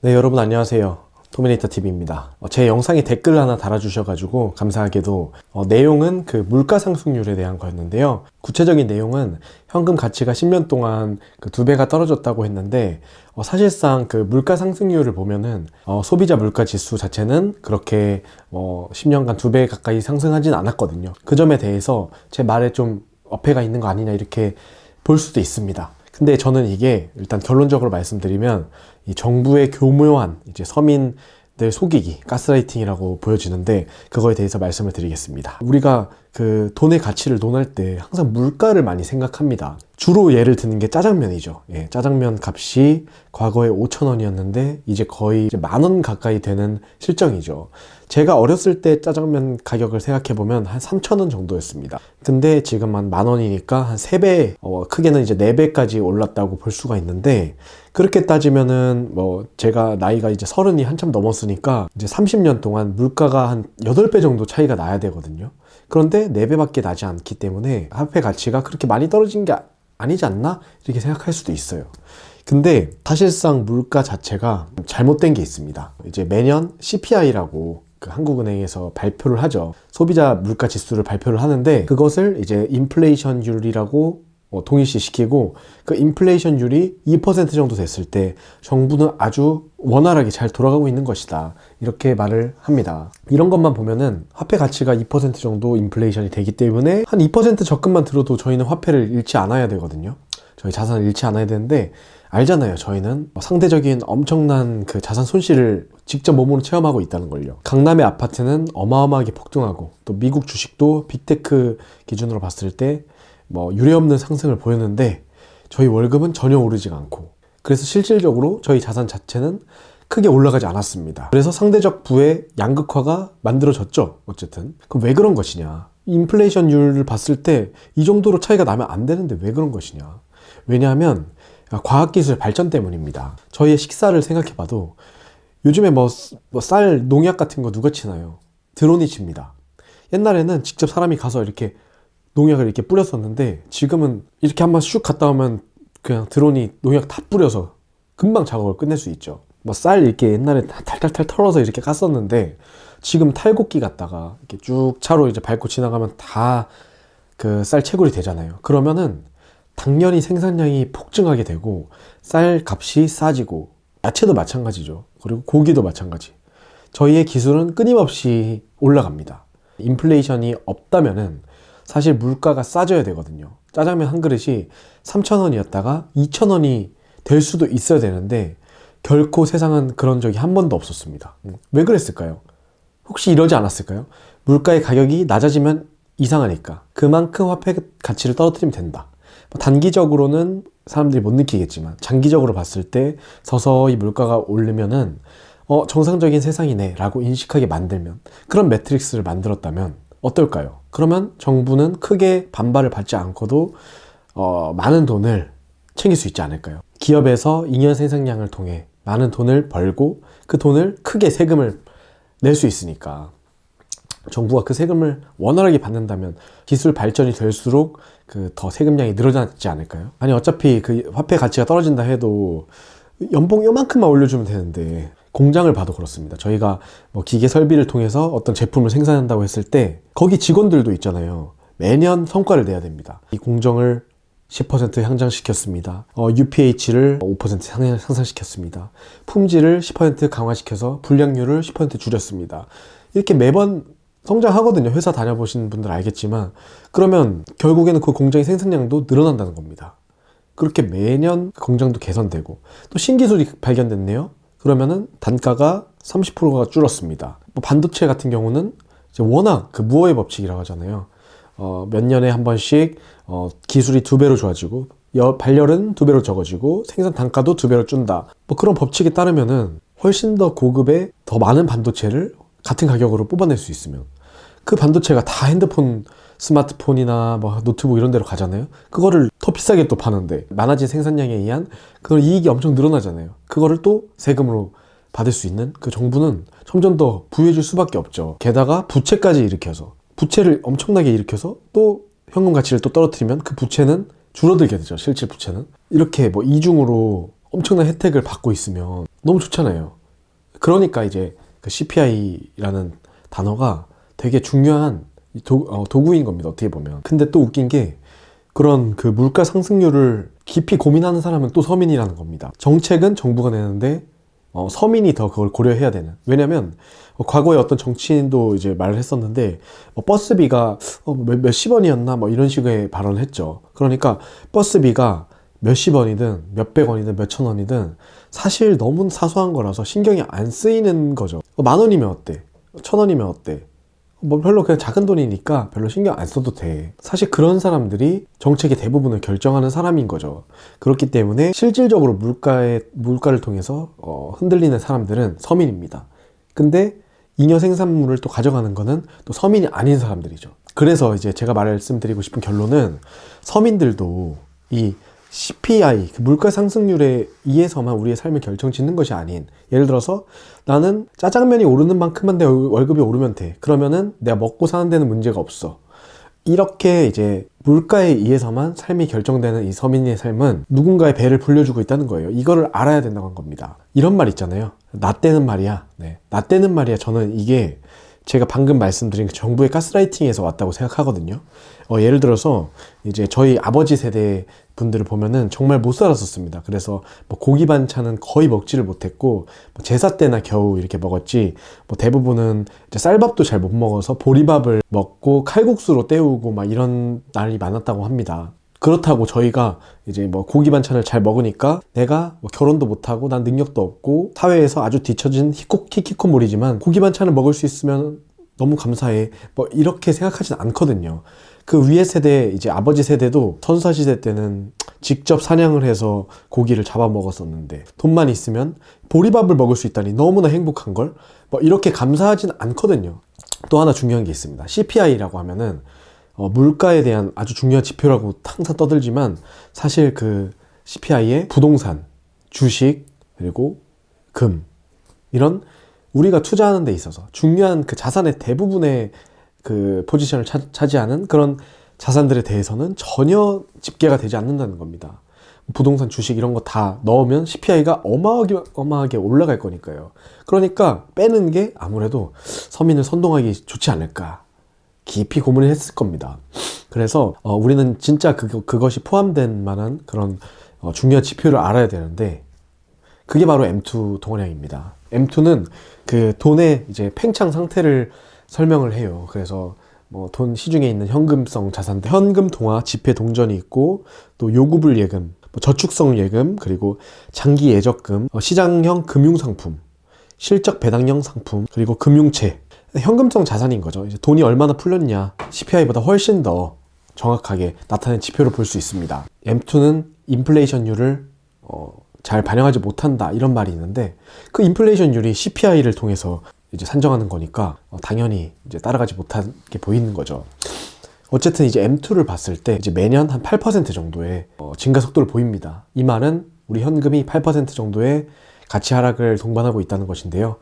네, 여러분 안녕하세요. 도미네이터 TV입니다. 제 영상에 댓글 하나 달아주셔가지고 감사하게도 내용은 그 물가 상승률에 대한 거였는데요. 구체적인 내용은 현금 가치가 10년 동안 그 2배가 떨어졌다고 했는데 사실상 그 물가 상승률을 보면은 소비자 물가 지수 자체는 그렇게 10년간 2배 가까이 상승하진 않았거든요. 그 점에 대해서 제 말에 좀 어폐가 있는 거 아니냐 이렇게 볼 수도 있습니다. 근데 저는 이게 일단 결론적으로 말씀드리면 이 정부의 교묘한 이제 서민들 속이기, 가스라이팅이라고 보여지는데 그거에 대해서 말씀을 드리겠습니다. 우리가 그 돈의 가치를 논할 때 항상 물가를 많이 생각합니다. 주로 예를 드는 게 짜장면이죠. 짜장면 값이 과거에 5,000원이었는데 이제 거의 10,000원 가까이 되는 실정이죠. 제가 어렸을 때 짜장면 가격을 생각해보면 한 3,000원 정도였습니다. 근데 지금 한 10,000원이니까 한 3배, 크게는 이제 4배까지 올랐다고 볼 수가 있는데, 그렇게 따지면은 제가 나이가 이제 30이 한참 넘었으니까 이제 30년 동안 물가가 한 8배 정도 차이가 나야 되거든요. 그런데 4배밖에 나지 않기 때문에 화폐 가치가 그렇게 많이 떨어진 게 아니지 않나? 이렇게 생각할 수도 있어요. 근데 사실상 물가 자체가 잘못된 게 있습니다. 이제 매년 CPI라고 그 한국은행에서 발표를 하죠. 소비자 물가 지수를 발표를 하는데 그것을 이제 인플레이션율이라고 동일시시키고 그 인플레이션율이 2% 정도 됐을 때 정부는 아주 원활하게 잘 돌아가고 있는 것이다, 이렇게 말을 합니다. 이런 것만 보면은 화폐 가치가 2% 정도 인플레이션이 되기 때문에 한 2% 적금만 들어도 저희는 화폐를 잃지 않아야 되거든요. 저희 자산을 잃지 않아야 되는데 알잖아요. 저희는 상대적인 엄청난 그 자산 손실을 직접 몸으로 체험하고 있다는 걸요. 강남의 아파트는 어마어마하게 폭등하고 또 미국 주식도 빅테크 기준으로 봤을 때 유례없는 상승을 보였는데 저희 월급은 전혀 오르지가 않고, 그래서 실질적으로 저희 자산 자체는 크게 올라가지 않았습니다. 그래서 상대적 부의 양극화가 만들어졌죠. 어쨌든 그럼 왜 그런 것이냐, 인플레이션율을 봤을 때 이 정도로 차이가 나면 안 되는데 왜 그런 것이냐. 왜냐하면 과학기술 발전 때문입니다. 저희의 식사를 생각해봐도 요즘에 쌀 농약 같은 거 누가 치나요? 드론이 칩니다. 옛날에는 직접 사람이 가서 이렇게 농약을 이렇게 뿌렸었는데 지금은 이렇게 한번 슉 갔다 오면 그냥 드론이 농약 다 뿌려서 금방 작업을 끝낼 수 있죠. 쌀 이렇게 옛날에 탈탈탈 털어서 이렇게 깠었는데 지금 탈곡기 갖다가 이렇게 쭉 차로 이제 밟고 지나가면 다 그 쌀 채굴이 되잖아요. 그러면은 당연히 생산량이 폭증하게 되고 쌀 값이 싸지고, 야채도 마찬가지죠. 그리고 고기도 마찬가지. 저희의 기술은 끊임없이 올라갑니다. 인플레이션이 없다면은 사실 물가가 싸져야 되거든요. 짜장면 한 그릇이 3,000원이었다가 2,000원이 될 수도 있어야 되는데 결코 세상은 그런 적이 한 번도 없었습니다. 왜 그랬을까요? 혹시 이러지 않았을까요? 물가의 가격이 낮아지면 이상하니까 그만큼 화폐 가치를 떨어뜨리면 된다. 단기적으로는 사람들이 못 느끼겠지만 장기적으로 봤을 때 서서히 물가가 오르면은 정상적인 세상이네 라고 인식하게 만들면, 그런 매트릭스를 만들었다면 어떨까요? 그러면 정부는 크게 반발을 받지 않고도 많은 돈을 챙길 수 있지 않을까요? 기업에서 잉여 생산량을 통해 많은 돈을 벌고 그 돈을 크게 세금을 낼 수 있으니까 정부가 그 세금을 원활하게 받는다면 기술 발전이 될수록 그 더 세금량이 늘어나지 않을까요? 아니 어차피 그 화폐 가치가 떨어진다 해도 연봉 요만큼만 올려주면 되는데, 공장을 봐도 그렇습니다. 저희가 기계 설비를 통해서 어떤 제품을 생산한다고 했을 때 거기 직원들도 있잖아요. 매년 성과를 내야 됩니다. 이 공정을 10% 향상시켰습니다. UPH를 5% 상승시켰습니다. 품질을 10% 강화시켜서 불량률을 10% 줄였습니다. 이렇게 매번 성장하거든요. 회사 다녀보신 분들 알겠지만, 그러면 결국에는 그 공장의 생산량도 늘어난다는 겁니다. 그렇게 매년 공장도 개선되고 또 신기술이 발견됐네요. 그러면은 단가가 30%가 줄었습니다. 반도체 같은 경우는 이제 워낙 그 무어의 법칙이라고 하잖아요. 몇 년에 한 번씩 기술이 2배로 좋아지고 발열은 2배로 적어지고 생산 단가도 2배로 준다. 그런 법칙에 따르면은 훨씬 더 고급의 더 많은 반도체를 같은 가격으로 뽑아낼 수 있으면 그 반도체가 다 핸드폰, 스마트폰이나 노트북 이런 데로 가잖아요. 그거를 더 비싸게 또 파는데 많아진 생산량에 의한 그 이익이 엄청 늘어나잖아요. 그거를 또 세금으로 받을 수 있는 그 정부는 점점 더 부유해질 수밖에 없죠. 게다가 부채까지 일으켜서, 부채를 엄청나게 일으켜서 또 현금 가치를 또 떨어뜨리면 그 부채는 줄어들게 되죠. 실질 부채는. 이렇게 이중으로 엄청난 혜택을 받고 있으면 너무 좋잖아요. 그러니까 이제 그 CPI라는 단어가 되게 중요한 도구인 겁니다. 어떻게 보면. 근데 또 웃긴 게 그런 그 물가 상승률을 깊이 고민하는 사람은 또 서민이라는 겁니다. 정책은 정부가 내는데 서민이 더 그걸 고려해야 되는. 왜냐면 과거에 어떤 정치인도 이제 말을 했었는데 버스비가 몇십 원이었나 뭐 이런 식의 발언을 했죠. 그러니까 버스비가 몇십 원이든 몇백 원이든 몇천 원이든 사실 너무 사소한 거라서 신경이 안 쓰이는 거죠. 만 원이면 어때? 천 원이면 어때? 뭐 별로 그냥 작은 돈이니까 별로 신경 안 써도 돼. 사실 그런 사람들이 정책의 대부분을 결정하는 사람인 거죠. 그렇기 때문에 실질적으로 물가를 통해서 흔들리는 사람들은 서민입니다. 근데 잉여 생산물을 또 가져가는 거는 또 서민이 아닌 사람들이죠. 그래서 이제 제가 말씀드리고 싶은 결론은 서민들도 이 CPI, 그 물가 상승률에 의해서만 우리의 삶을 결정짓는 것이 아닌, 예를 들어서 나는 짜장면이 오르는 만큼만 내 월급이 오르면 돼. 그러면은 내가 먹고 사는 데는 문제가 없어. 이렇게 이제 물가에 의해서만 삶이 결정되는 이 서민의 삶은 누군가의 배를 불려주고 있다는 거예요. 이거를 알아야 된다고 한 겁니다. 이런 말 있잖아요. 나 때는 말이야. 네. 나 때는 말이야. 저는 이게 제가 방금 말씀드린 그 정부의 가스라이팅에서 왔다고 생각하거든요. 예를 들어서 이제 저희 아버지 세대 분들을 보면은 정말 못 살았었습니다. 그래서 뭐 고기 반찬은 거의 먹지를 못했고 뭐 제사 때나 겨우 이렇게 먹었지, 뭐 대부분은 이제 쌀밥도 잘 못 먹어서 보리밥을 먹고 칼국수로 때우고 막 이런 날이 많았다고 합니다. 그렇다고 저희가 이제 뭐 고기 반찬을 잘 먹으니까 내가 뭐 결혼도 못하고 난 능력도 없고 사회에서 아주 뒤처진 히키코모리지만 고기 반찬을 먹을 수 있으면 너무 감사해, 뭐 이렇게 생각하진 않거든요. 그 위에 세대, 이제 아버지 세대도 선사 시대 때는 직접 사냥을 해서 고기를 잡아 먹었었는데 돈만 있으면 보리밥을 먹을 수 있다니 너무나 행복한 걸, 뭐 이렇게 감사하진 않거든요. 또 하나 중요한 게 있습니다. CPI라고 하면은 물가에 대한 아주 중요한 지표라고 항상 떠들지만 사실 그 CPI에 부동산, 주식, 그리고 금, 이런 우리가 투자하는 데 있어서 중요한 그 자산의 대부분의 그 포지션을 차지하는 그런 자산들에 대해서는 전혀 집계가 되지 않는다는 겁니다. 부동산, 주식 이런 거 다 넣으면 CPI가 어마어마하게 올라갈 거니까요. 그러니까 빼는 게 아무래도 서민을 선동하기 좋지 않을까, 깊이 고민을 했을 겁니다. 그래서 우리는 진짜 그것이 포함된 만한 그런 중요한 지표를 알아야 되는데, 그게 바로 M2 동원량입니다. M2는 그 돈의 이제 팽창 상태를 설명을 해요. 그래서 뭐 돈 시중에 있는 현금성 자산들, 현금 동화 지폐 동전이 있고, 또 요구불 예금, 뭐 저축성 예금, 그리고 장기 예적금, 시장형 금융상품, 실적 배당형 상품, 그리고 금융채, 현금성 자산인 거죠. 이제 돈이 얼마나 풀렸냐, CPI보다 훨씬 더 정확하게 나타낸 지표를 볼 수 있습니다. M2는 인플레이션율을 잘 반영하지 못한다, 이런 말이 있는데, 그 인플레이션율이 CPI를 통해서 이제 산정하는 거니까 당연히 이제 따라가지 못하게 보이는 거죠. 어쨌든 이제 M2를 봤을 때 이제 매년 한 8% 정도의 증가 속도를 보입니다. 이 말은 우리 현금이 8% 정도의 가치 하락을 동반하고 있다는 것인데요.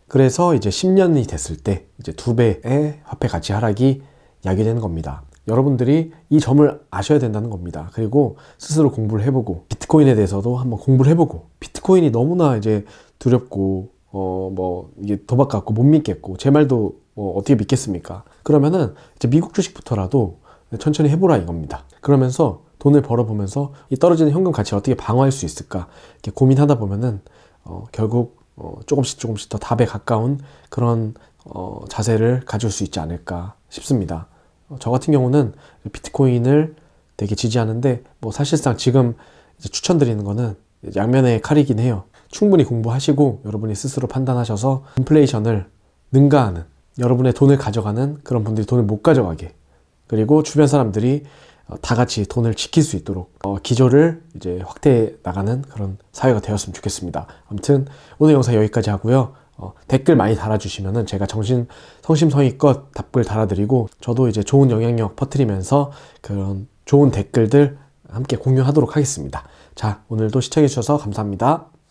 그래서 이제 10년이 됐을 때 이제 2배의 화폐 가치 하락이 야기되는 겁니다. 여러분들이 이 점을 아셔야 된다는 겁니다. 그리고 스스로 공부를 해보고, 비트코인에 대해서도 한번 공부를 해보고, 비트코인이 너무나 이제 두렵고 뭐 이게 도박 같고 못 믿겠고 제 말도 어떻게 믿겠습니까? 그러면은 이제 미국 주식부터라도 천천히 해보라 이겁니다. 그러면서 돈을 벌어보면서 이 떨어지는 현금 가치를 어떻게 방어할 수 있을까 이렇게 고민하다 보면은 결국 조금씩 더 답에 가까운 그런 자세를 가질 수 있지 않을까 싶습니다. 저 같은 경우는 비트코인을 되게 지지하는데, 뭐 사실상 지금 이제 추천드리는 거는 양면의 칼이긴 해요. 충분히 공부하시고 여러분이 스스로 판단하셔서 인플레이션을 능가하는, 여러분의 돈을 가져가는 그런 분들이 돈을 못 가져가게, 그리고 주변 사람들이 다 같이 돈을 지킬 수 있도록 기조를 이제 확대해 나가는 그런 사회가 되었으면 좋겠습니다. 아무튼 오늘 영상 여기까지 하고요. 댓글 많이 달아주시면은 제가 성심성의껏 답글 달아드리고, 저도 이제 좋은 영향력 퍼뜨리면서 그런 좋은 댓글들 함께 공유하도록 하겠습니다. 자, 오늘도 시청해주셔서 감사합니다.